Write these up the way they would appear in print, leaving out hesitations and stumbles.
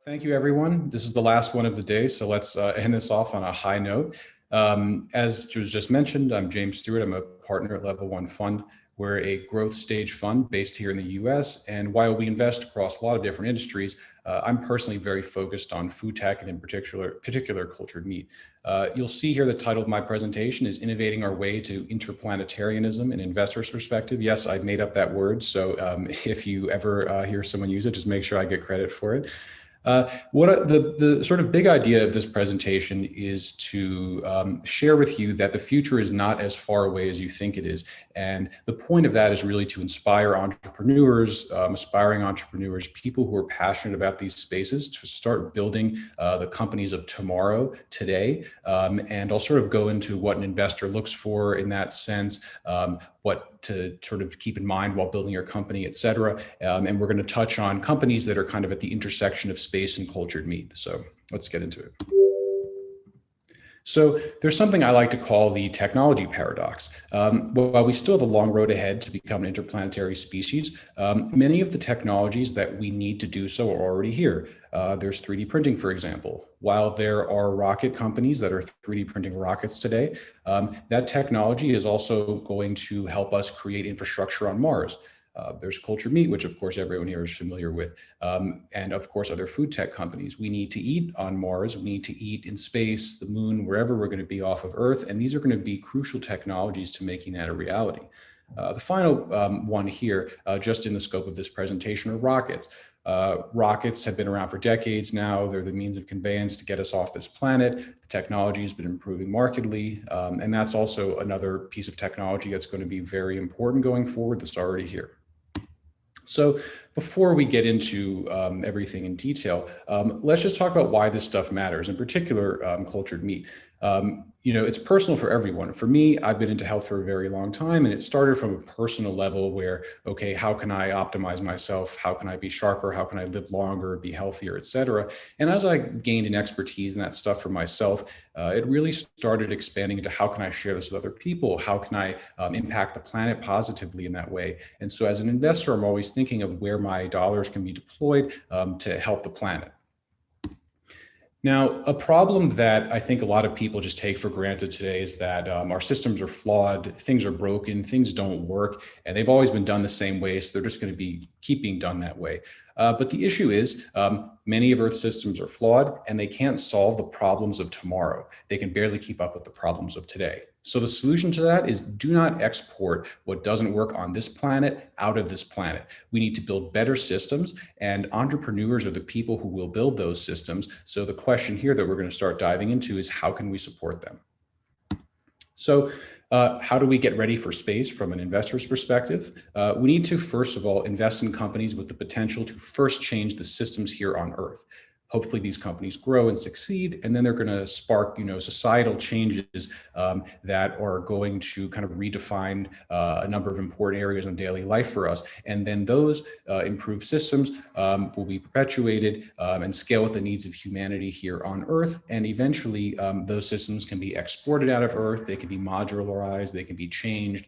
Thank you, everyone. This is the last one of the day, so let's end this off on a high note. As was just mentioned, I'm James Stewart. I'm a partner at Level 1 Fund. We're a growth stage fund based here in the US. And while we invest across a lot of different industries, I'm personally very focused on food tech and in particular cultured meat. You'll see here the title of my presentation is Innovating Our Way to Interplanetarianism, an investor's perspective. Yes, I made up that word. So if you ever hear someone use it, just make sure I get credit for it. The sort of big idea of this presentation is to share with you that the future is not as far away as you think it is. And the point of that is really to inspire entrepreneurs, aspiring entrepreneurs, people who are passionate about these spaces to start building the companies of tomorrow, today. And I'll sort of go into what an investor looks for in that sense, what to sort of keep in mind while building your company, et cetera. And we're going to touch on companies that are kind of at the intersection of space and cultured meat. So let's get into it. So there's something I like to call the technology paradox. While we still have a long road ahead to become an interplanetary species, many of the technologies that we need to do so are already here. There's 3D printing, for example. While there are rocket companies that are 3D printing rockets today, that technology is also going to help us create infrastructure on Mars. There's cultured meat, which of course everyone here is familiar with, and of course other food tech companies. We need to eat on Mars, we need to eat in space, the moon, wherever we're going to be off of Earth, and these are going to be crucial technologies to making that a reality. The final one here, just in the scope of this presentation, are rockets. Rockets have been around for decades now. They're the means of conveyance to get us off this planet. The technology has been improving markedly, and that's also another piece of technology that's going to be very important going forward that's already here. So before we get into everything in detail, let's just talk about why this stuff matters, in particular, cultured meat. It's personal for everyone. For me, I've been into health for a very long time, and it started from a personal level where, okay, how can I optimize myself? How can I be sharper? How can I live longer, be healthier, et cetera? And as I gained an expertise in that stuff for myself, it really started expanding into how can I share this with other people? How can I impact the planet positively in that way? And so as an investor, I'm always thinking of where my dollars can be deployed to help the planet. Now, a problem that I think a lot of people just take for granted today is that our systems are flawed, things are broken, things don't work, and they've always been done the same way, so they're just going to keep being done that way. But the issue is many of Earth's systems are flawed, and they can't solve the problems of tomorrow. They can barely keep up with the problems of today. So the solution to that is do not export what doesn't work on this planet out of this planet. We need to build better systems, and entrepreneurs are the people who will build those systems. So the question here that we're going to start diving into is how can we support them? So how do we get ready for space from an investor's perspective? We need to, first of all, invest in companies with the potential to first change the systems here on Earth. Hopefully these companies grow and succeed, and then they're going to spark, societal changes that are going to kind of redefine a number of important areas in daily life for us. And then those improved systems will be perpetuated and scale with the needs of humanity here on Earth. And eventually those systems can be exported out of Earth. They can be modularized. They can be changed.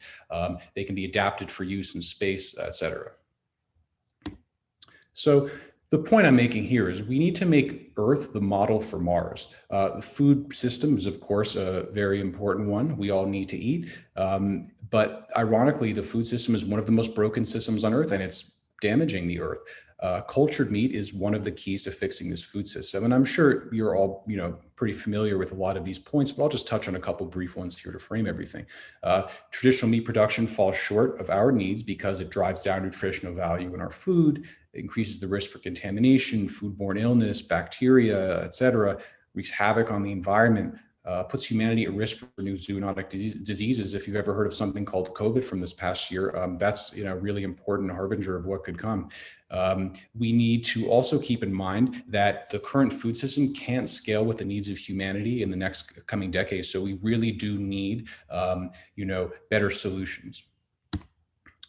They can be adapted for use in space, et cetera. So the point I'm making here is we need to make Earth the model for Mars. The food system is, of course, a very important one. We all need to eat. But ironically, the food system is one of the most broken systems on Earth, and it's damaging the Earth. Cultured meat is one of the keys to fixing this food system. And I'm sure you're all, pretty familiar with a lot of these points, but I'll just touch on a couple brief ones here to frame everything. Traditional meat production falls short of our needs because it drives down nutritional value in our food, increases the risk for contamination, foodborne illness, bacteria, et cetera, wreaks havoc on the environment, puts humanity at risk for new zoonotic diseases. If you've ever heard of something called COVID from this past year, that's a really important harbinger of what could come. We need to also keep in mind that the current food system can't scale with the needs of humanity in the next coming decades. So we really do need, better solutions.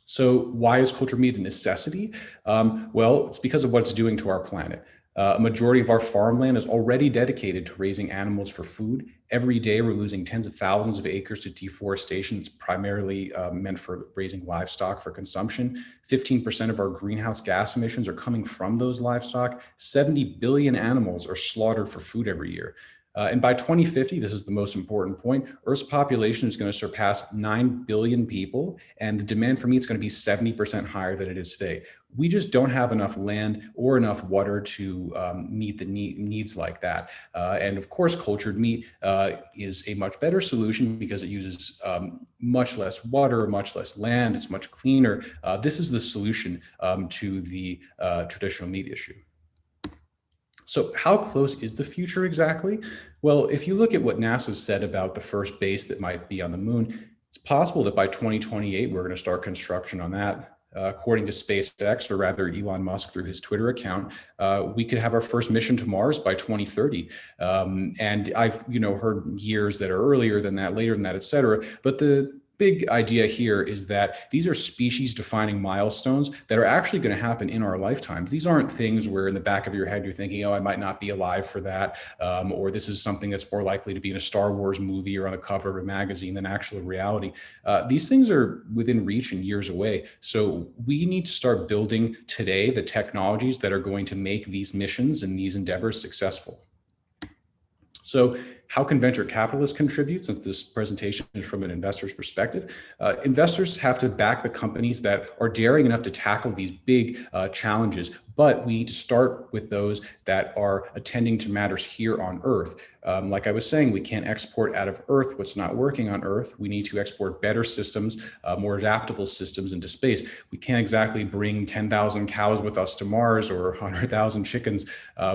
So why is cultured meat a necessity? Well, it's because of what it's doing to our planet. A majority of our farmland is already dedicated to raising animals for food. Every day, we're losing tens of thousands of acres to deforestation. It's primarily meant for raising livestock for consumption. 15% of our greenhouse gas emissions are coming from those livestock. 70 billion animals are slaughtered for food every year. And by 2050, this is the most important point, Earth's population is going to surpass 9 billion people, and the demand for meat is going to be 70% higher than it is today. We just don't have enough land or enough water to meet the needs like that. And of course, cultured meat is a much better solution because it uses much less water, much less land, it's much cleaner. This is the solution to the traditional meat issue. So how close is the future exactly? Well, if you look at what NASA said about the first base that might be on the moon, it's possible that by 2028, we're going to start construction on that. According to SpaceX, or rather Elon Musk through his Twitter account, we could have our first mission to Mars by 2030. And I've heard years that are earlier than that, later than that, et cetera. But the big idea here is that these are species defining milestones that are actually going to happen in our lifetimes. These aren't things where in the back of your head you're thinking, oh, I might not be alive for that, or this is something that's more likely to be in a Star Wars movie or on the cover of a magazine than actual reality. These things are within reach and years away. So we need to start building today the technologies that are going to make these missions and these endeavors successful. So how can venture capitalists contribute, since this presentation is from an investor's perspective? Investors have to back the companies that are daring enough to tackle these big challenges, but we need to start with those that are attending to matters here on Earth. Like I was saying, we can't export out of Earth what's not working on Earth. We need to export better systems, more adaptable systems into space. We can't exactly bring 10,000 cows with us to Mars or 100,000 chickens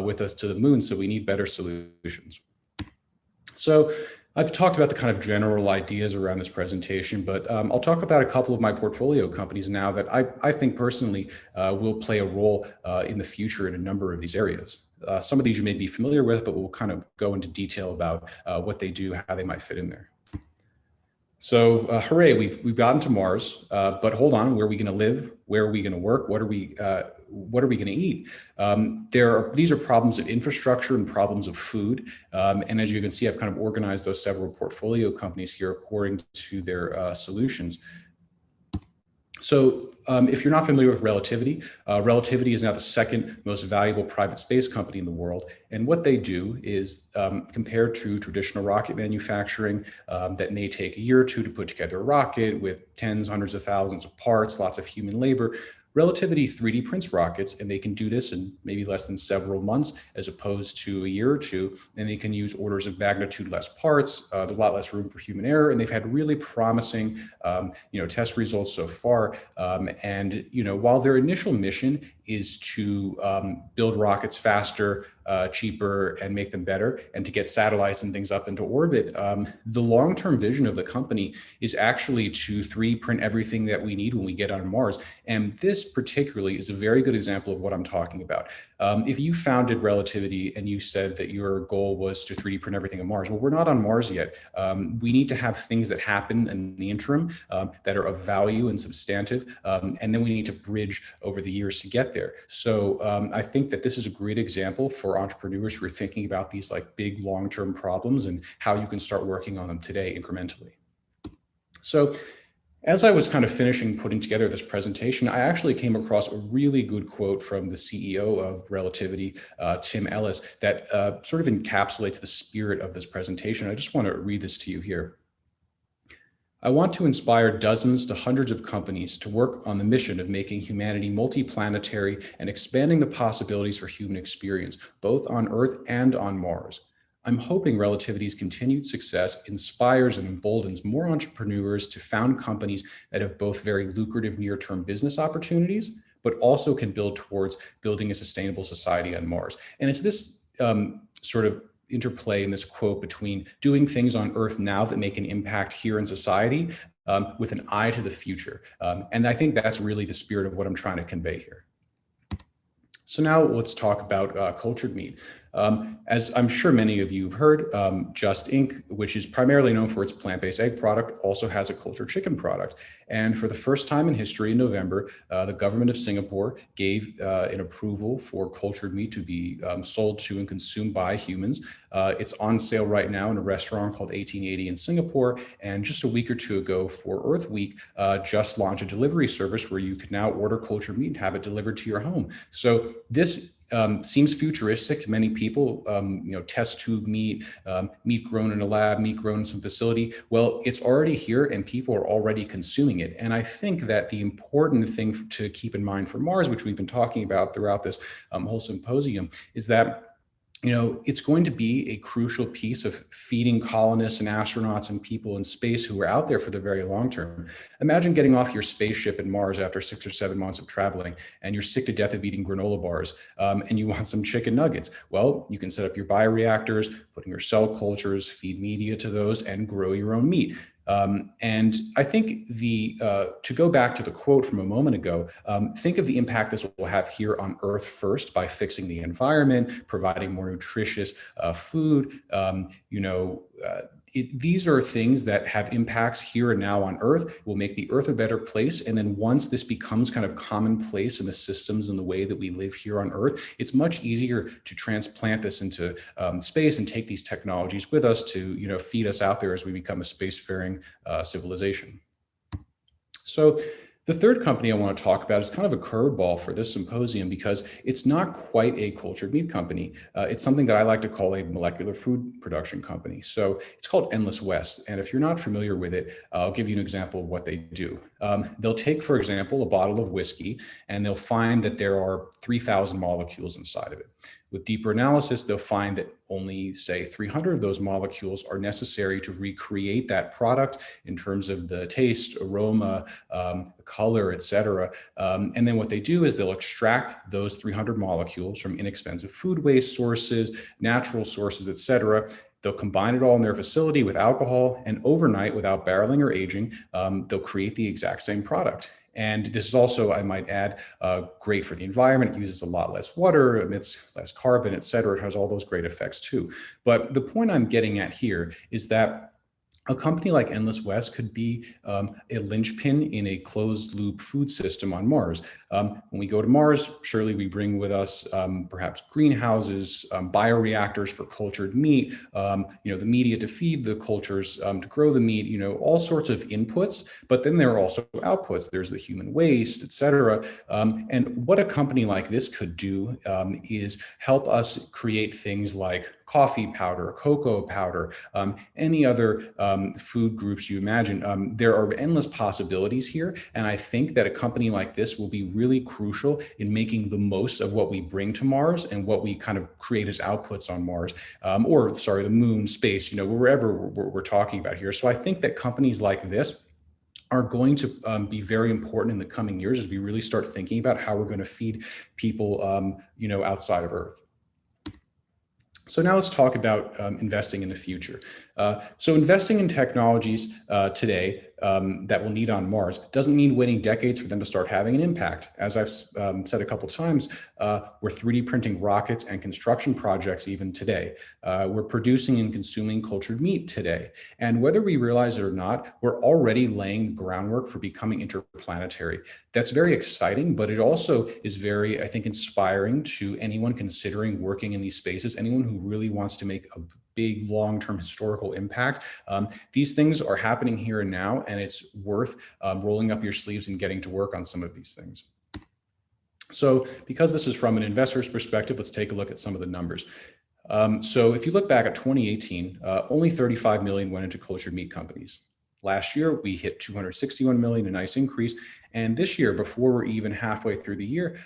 with us to the moon, so we need better solutions. So I've talked about the kind of general ideas around this presentation, but I'll talk about a couple of my portfolio companies now that I think personally will play a role in the future in a number of these areas. Some of these you may be familiar with, but we'll kind of go into detail about what they do, how they might fit in there. So hooray, we've gotten to Mars, but hold on, where are we going to live? Where are we going to work? What are we going to eat? These are problems of infrastructure and problems of food. And as you can see, I've kind of organized those several portfolio companies here according to their solutions. So if you're not familiar with Relativity, Relativity is now the second most valuable private space company in the world. And what they do is, compared to traditional rocket manufacturing that may take a year or two to put together a rocket with tens, hundreds of thousands of parts, lots of human labor, Relativity 3D prints rockets, and they can do this in maybe less than several months as opposed to a year or two. And they can use orders of magnitude less parts, there's a lot less room for human error, and they've had really promising test results so far. And while their initial mission is to build rockets faster, cheaper, and make them better, and to get satellites and things up into orbit, the long-term vision of the company is actually to 3D print everything that we need when we get on Mars. And this particularly is a very good example of what I'm talking about. If you founded Relativity and you said that your goal was to 3D print everything on Mars, well, we're not on Mars yet. We need to have things that happen in the interim that are of value and substantive, and then we need to bridge over the years to get there. So I think that this is a great example for entrepreneurs who are thinking about these like big long-term problems and how you can start working on them today incrementally. So as I was kind of finishing putting together this presentation, I actually came across a really good quote from the CEO of Relativity, Tim Ellis, that sort of encapsulates the spirit of this presentation. I just want to read this to you here. I want to inspire dozens to hundreds of companies to work on the mission of making humanity multiplanetary and expanding the possibilities for human experience, both on Earth and on Mars. I'm hoping Relativity's continued success inspires and emboldens more entrepreneurs to found companies that have both very lucrative near-term business opportunities, but also can build towards building a sustainable society on Mars. And it's this sort of interplay in this quote between doing things on Earth now that make an impact here in society with an eye to the future. And I think that's really the spirit of what I'm trying to convey here. So now let's talk about cultured meat. As I'm sure many of you have heard, Just Inc., which is primarily known for its plant-based egg product, also has a cultured chicken product. And for the first time in history in November, the government of Singapore gave an approval for cultured meat to be sold to and consumed by humans. It's on sale right now in a restaurant called 1880 in Singapore. And just a week or two ago for Earth Week, just launched a delivery service where you can now order cultured meat and have it delivered to your home. So this seems futuristic to many people. Test tube meat, meat grown in a lab, meat grown in some facility. Well, it's already here and people are already consuming it. And I think that the important thing to keep in mind for Mars, which we've been talking about throughout this whole symposium, is that it's going to be a crucial piece of feeding colonists and astronauts and people in space who are out there for the very long term. Imagine getting off your spaceship in Mars after 6 or 7 months of traveling, and you're sick to death of eating granola bars, and you want some chicken nuggets. Well, you can set up your bioreactors, put in your cell cultures, feed media to those, and grow your own meat. And I think to go back to the quote from a moment ago, think of the impact this will have here on Earth first by fixing the environment, providing more nutritious food. These are things that have impacts here and now on Earth, will make the Earth a better place. And then once this becomes kind of commonplace in the systems and the way that we live here on Earth, it's much easier to transplant this into space and take these technologies with us to, feed us out there as we become a spacefaring civilization. So the third company I want to talk about is kind of a curveball for this symposium because it's not quite a cultured meat company. It's something that I like to call a molecular food production company. So it's called Endless West. And if you're not familiar with it, I'll give you an example of what they do. They'll take, for example, a bottle of whiskey, and they'll find that there are 3,000 molecules inside of it. With deeper analysis, they'll find that only, say, 300 of those molecules are necessary to recreate that product in terms of the taste, aroma, color, et cetera. And then what they do is they'll extract those 300 molecules from inexpensive food waste sources, natural sources, et cetera. They'll combine it all in their facility with alcohol, and overnight, without barreling or aging, they'll create the exact same product. And this is also, I might add, great for the environment. It uses a lot less water, emits less carbon, et cetera. It has all those great effects too. But the point I'm getting at here is that a company like Endless West could be a linchpin in a closed loop food system on Mars. When we go to Mars, surely we bring with us perhaps greenhouses, bioreactors for cultured meat, the media to feed the cultures, to grow the meat, all sorts of inputs. But then there are also outputs. There's the human waste, et cetera. And what a company like this could do is help us create things like coffee powder, cocoa powder, any other food groups you imagine. There are endless possibilities here. And I think that a company like this will be really crucial in making the most of what we bring to Mars and what we kind of create as outputs on Mars, the moon, space, wherever we're talking about here. So I think that companies like this are going to be very important in the coming years as we really start thinking about how we're going to feed people, outside of Earth. So now let's talk about investing in the future. So investing in technologies today that we'll need on Mars doesn't mean waiting decades for them to start having an impact. As I've said a couple times, we're 3D printing rockets and construction projects even today. We're producing and consuming cultured meat today. And whether we realize it or not, we're already laying the groundwork for becoming interplanetary. That's very exciting, but it also is very, I think, inspiring to anyone considering working in these spaces, anyone who really wants to make a big long-term historical impact. These things are happening here and now, and it's worth rolling up your sleeves and getting to work on some of these things. So because this is from an investor's perspective, let's take a look at some of the numbers. So if you look back at 2018, only 35 million went into cultured meat companies. Last year, we hit 261 million, a nice increase. And this year, before we're even halfway through the year,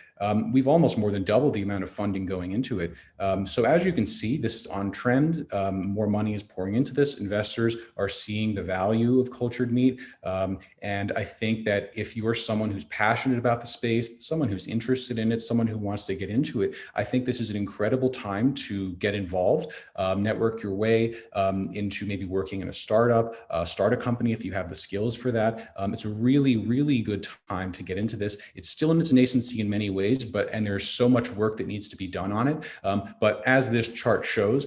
we've almost more than doubled the amount of funding going into it. So as you can see, this is on trend. More money is pouring into this. Investors are seeing the value of cultured meat. And I think that if you're someone who's passionate about the space, someone who's interested in it, someone who wants to get into it, I think this is an incredible time to get involved, network your way into maybe working in a startup, start a company if you have the skills for that. It's a really, really good time to get into this. It's still in its nascency in many ways, and there's so much work that needs to be done on it. But as this chart shows,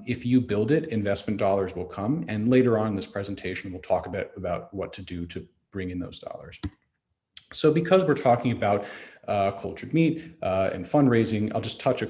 if you build it, investment dollars will come. And later on in this presentation, we'll talk a bit about what to do to bring in those dollars. So because we're talking about cultured meat and fundraising, I'll just touch on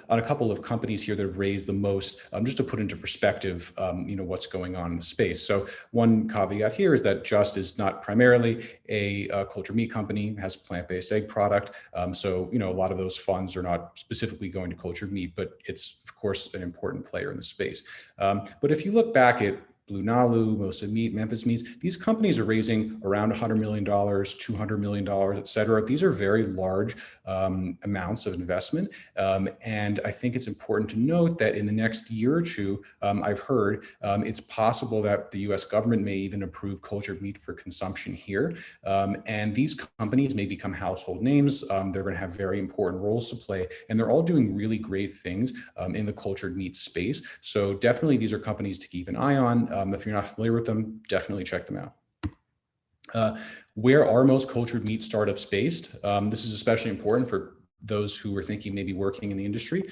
a couple of companies here that have raised the most, just to put into perspective, what's going on in the space. So one caveat here is that Just is not primarily a cultured meat company, has a plant-based egg product. So a lot of those funds are not specifically going to cultured meat, but it's of course an important player in the space. But if you look back at Blue Nalu, Mosa Meat, Memphis Meats, these companies are raising around $100 million, $200 million, et cetera. These are very large amounts of investment. And I think it's important to note that in the next year or two, I've heard it's possible that the US government may even approve cultured meat for consumption here. And these companies may become household names. They're going to have very important roles to play. And they're all doing really great things in the cultured meat space. So definitely these are companies to keep an eye on. If you're not familiar with them, definitely check them out. Where are most cultured meat startups based? This is especially important for those who are thinking maybe working in the industry.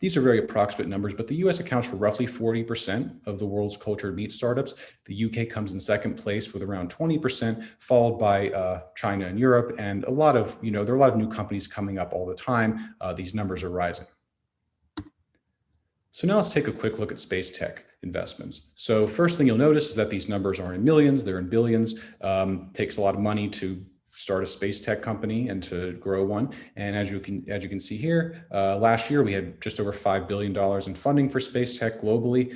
These are very approximate numbers, but the US accounts for roughly 40% of the world's cultured meat startups. The UK comes in second place with around 20%, followed by China and Europe. And there are a lot of new companies coming up all the time. These numbers are rising. So now let's take a quick look at space tech investments. So first thing you'll notice is that these numbers aren't in millions, they're in billions. Takes a lot of money to start a space tech company and to grow one. And as you can see here, last year we had just over $5 billion in funding for space tech globally.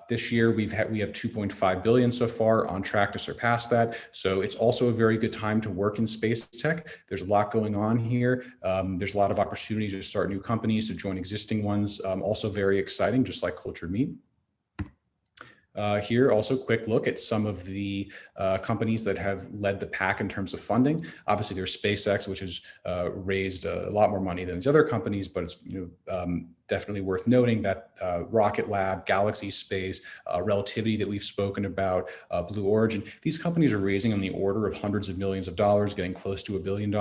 This year we have $2.5 billion so far, on track to surpass that. So it's also a very good time to work in space tech. There's a lot going on here. There's a lot of opportunities to start new companies, to join existing ones. Also very exciting, just like cultured meat. Here, also quick look at some of the companies that have led the pack in terms of funding. Obviously, there's SpaceX, which has raised a lot more money than these other companies, but it's definitely worth noting that Rocket Lab, Galaxy Space, Relativity that we've spoken about, Blue Origin, these companies are raising on the order of hundreds of millions of dollars, getting close to $1 billion.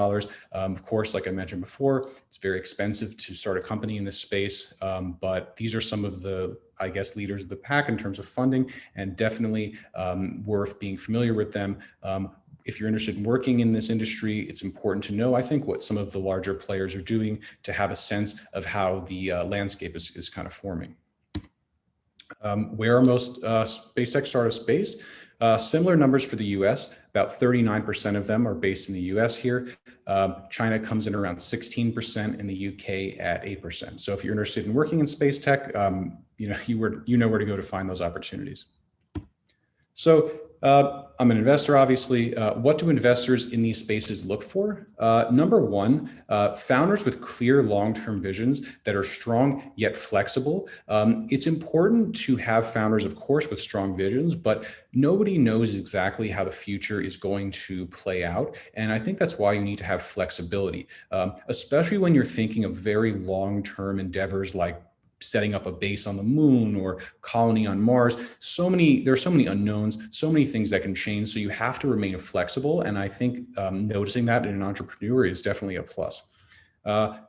Of course, like I mentioned before, it's very expensive to start a company in this space, but these are some of the, I guess, leaders of the pack in terms of funding, and definitely worth being familiar with them. If you're interested in working in this industry, it's important to know, I think, what some of the larger players are doing to have a sense of how the landscape is kind of forming. Where are most SpaceX startups based? Similar numbers for the US, about 39% of them are based in the US here. China comes in around 16%, and the UK at 8%. So if you're interested in working in space tech, you know where to go to find those opportunities. So I'm an investor, obviously. What do investors in these spaces look for? Number one, founders with clear long-term visions that are strong yet flexible. It's important to have founders, of course, with strong visions, but nobody knows exactly how the future is going to play out. And I think that's why you need to have flexibility, especially when you're thinking of very long-term endeavors like setting up a base on the moon or colony on Mars. There's so many unknowns, so many things that can change. So you have to remain flexible. And I think noticing that in an entrepreneur is definitely a plus.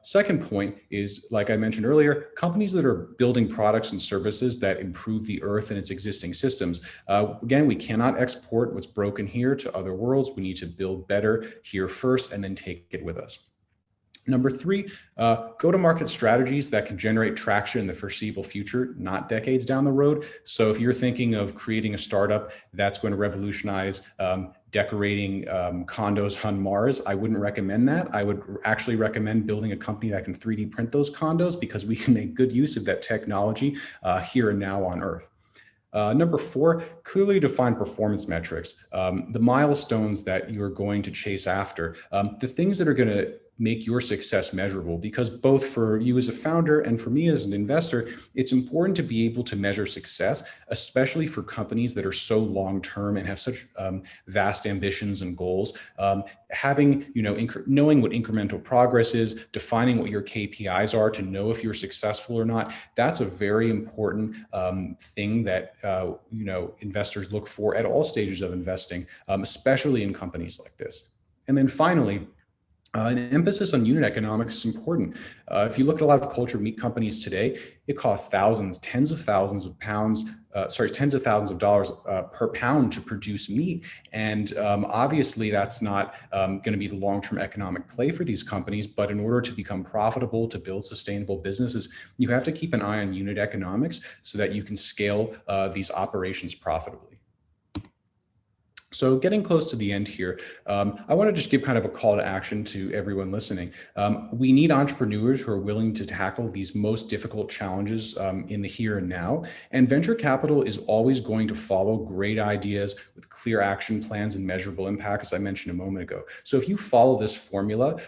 Second point is, like I mentioned earlier, companies that are building products and services that improve the Earth and its existing systems. Again, we cannot export what's broken here to other worlds. We need to build better here first and then take it with us. Number three, go-to-market strategies that can generate traction in the foreseeable future, not decades down the road. So if you're thinking of creating a startup that's going to revolutionize decorating condos on Mars, I wouldn't recommend that. I would actually recommend building a company that can 3D print those condos, because we can make good use of that technology here and now on Earth. Number four, clearly defined performance metrics, the milestones that you're going to chase after, the things that are going to make your success measurable, because both for you as a founder and for me as an investor, it's important to be able to measure success, especially for companies that are so long-term and have such vast ambitions and goals. Having, knowing what incremental progress is, defining what your KPIs are to know if you're successful or not, that's a very important thing that, investors look for at all stages of investing, especially in companies like this. And then finally, an emphasis on unit economics is important. If you look at a lot of cultured meat companies today, it costs thousands, tens of thousands of pounds, tens of thousands of dollars per pound to produce meat. And obviously, that's not going to be the long-term economic play for these companies. But in order to become profitable, to build sustainable businesses, you have to keep an eye on unit economics so that you can scale these operations profitably. So getting close to the end here, I want to just give kind of a call to action to everyone listening. We need entrepreneurs who are willing to tackle these most difficult challenges in the here and now. And venture capital is always going to follow great ideas with clear action plans and measurable impact, as I mentioned a moment ago. So if you follow this formula,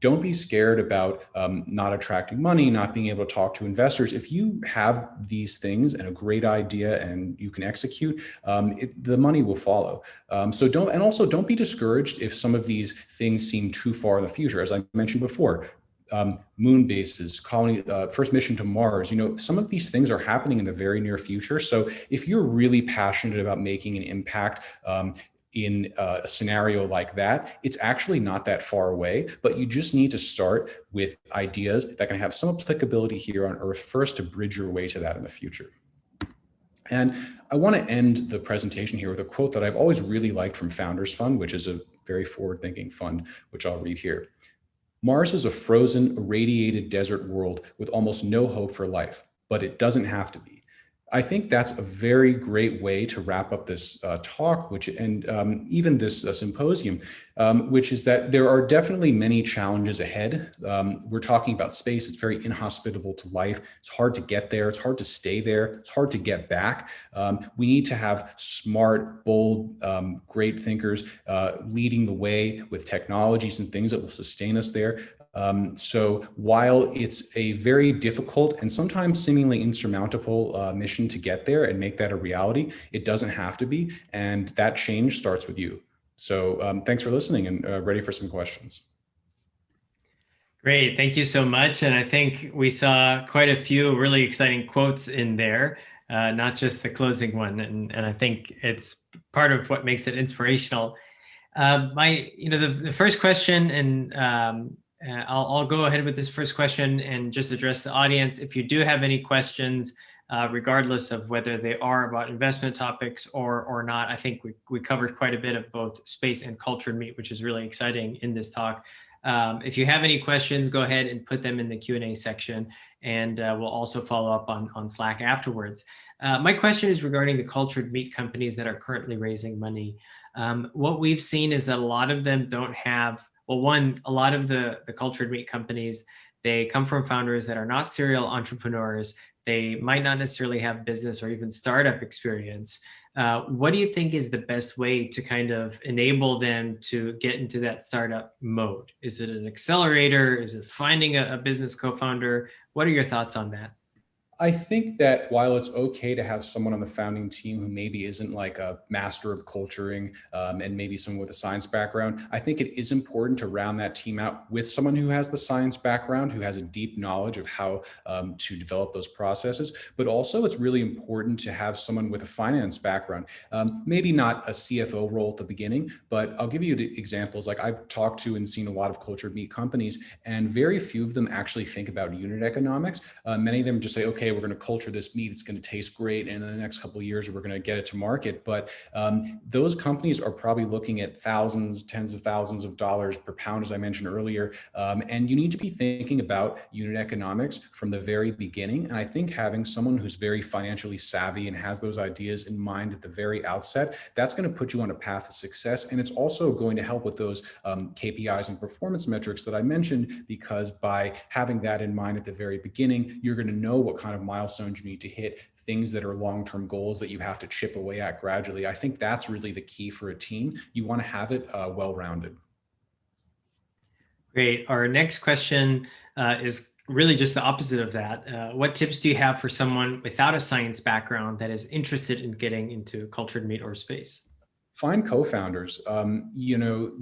don't be scared about not attracting money, not being able to talk to investors. If you have these things and a great idea and you can execute, the money will follow. So don't be discouraged if some of these things seem too far in the future. As I mentioned before, moon bases, colony, first mission to Mars, some of these things are happening in the very near future. So if you're really passionate about making an impact, in a scenario like that, it's actually not that far away, but you just need to start with ideas that can have some applicability here on Earth first to bridge your way to that in the future. And I want to end the presentation here with a quote that I've always really liked from Founders Fund, which is a very forward-thinking fund, which I'll read here. Mars is a frozen, irradiated desert world with almost no hope for life, but it doesn't have to be. I think that's a very great way to wrap up this talk, even this symposium, which is that there are definitely many challenges ahead. We're talking about space. It's very inhospitable to life. It's hard to get there. It's hard to stay there. It's hard to get back. We need to have smart, bold, great thinkers leading the way with technologies and things that will sustain us there. So while it's a very difficult and sometimes seemingly insurmountable mission to get there and make that a reality, it doesn't have to be. And that change starts with you. So thanks for listening, and ready for some questions. Great. Thank you so much. And I think we saw quite a few really exciting quotes in there, not just the closing one. And I think it's part of what makes it inspirational. The first question, and I'll go ahead with this first question and just address the audience. If you do have any questions, regardless of whether they are about investment topics or not, I think we covered quite a bit of both space and cultured meat, which is really exciting in this talk. If you have any questions, go ahead and put them in the Q&A section, and we'll also follow up on Slack afterwards. My question is regarding the cultured meat companies that are currently raising money. What we've seen is that a lot of them don't have, well, one, a lot of the cultured meat companies, they come from founders that are not serial entrepreneurs. They might not necessarily have business or even startup experience. What do you think is the best way to kind of enable them to get into that startup mode? Is it an accelerator? Is it finding a business co-founder? What are your thoughts on that? I think that while it's okay to have someone on the founding team who maybe isn't like a master of culturing and maybe someone with a science background, I think it is important to round that team out with someone who has the science background, who has a deep knowledge of how to develop those processes. But also it's really important to have someone with a finance background, maybe not a CFO role at the beginning, but I'll give you examples. Like I've talked to and seen a lot of cultured meat companies, and very few of them actually think about unit economics. Many of them just say, okay, we're going to culture this meat, it's going to taste great, and in the next couple of years we're going to get it to market. But those companies are probably looking at thousands, tens of thousands of dollars per pound, as I mentioned earlier, and you need to be thinking about unit economics from the very beginning. And I think having someone who's very financially savvy and has those ideas in mind at the very outset, that's going to put you on a path to success. And it's also going to help with those KPIs and performance metrics that I mentioned, because by having that in mind at the very beginning, you're going to know what kind of milestones you need to hit, things that are long-term goals that you have to chip away at gradually. I think that's really the key for a team. You want to have it well-rounded. Great. Our next question is really just the opposite of that. What tips do you have for someone without a science background that is interested in getting into cultured meat or space? find co-founders.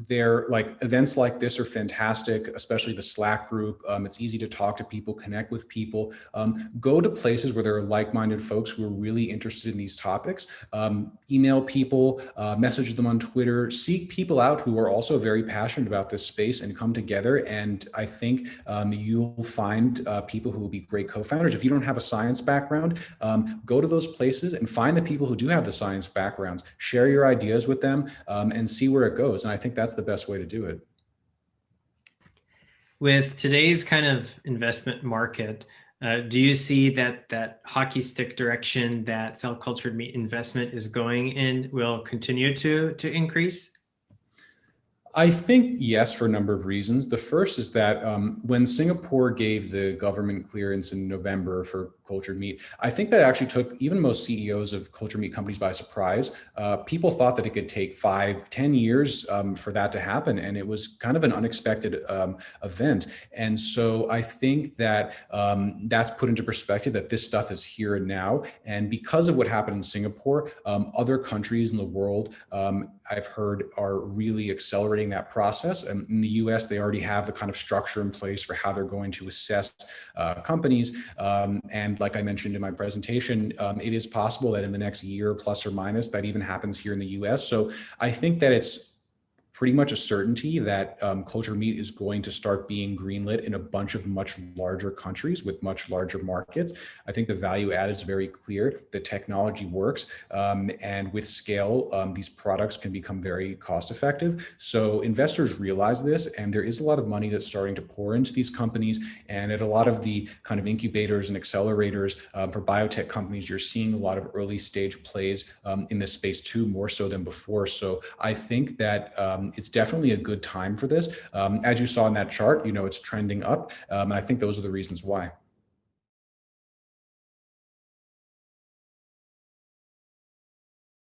They're like, events like this are fantastic, especially the Slack group. It's easy to talk to people, connect with people. Go to places where there are like-minded folks who are really interested in these topics. Email people, message them on Twitter, seek people out who are also very passionate about this space and come together. And I think you'll find people who will be great co-founders. If you don't have a science background, go to those places and find the people who do have the science backgrounds, share your ideas with them, and see where it goes. And I think that's the best way to do it. With today's kind of investment market, do you see that hockey stick direction that cell cultured meat investment is going in will continue to increase? I think yes, for a number of reasons. The first is that when Singapore gave the government clearance in November for cultured meat, I think that actually took even most CEOs of cultured meat companies by surprise. People thought that it could take 5-10 years for that to happen. And it was kind of an unexpected event. And so I think that that's put into perspective that this stuff is here and now. And because of what happened in Singapore, other countries in the world, I've heard, are really accelerating that process. And in the US, they already have the kind of structure in place for how they're going to assess companies. And like I mentioned in my presentation, it is possible that in the next year, plus or minus, that even happens here in the US. So I think that it's pretty much a certainty that cultured meat is going to start being greenlit in a bunch of much larger countries with much larger markets. I think the value add is very clear. The technology works, and with scale, these products can become very cost effective. So investors realize this, and there is a lot of money that's starting to pour into these companies. And at a lot of the kind of incubators and accelerators for biotech companies, you're seeing a lot of early stage plays in this space too, more so than before. So I think that it's definitely a good time for this. As you saw in that chart, it's trending up. And I think those are the reasons why.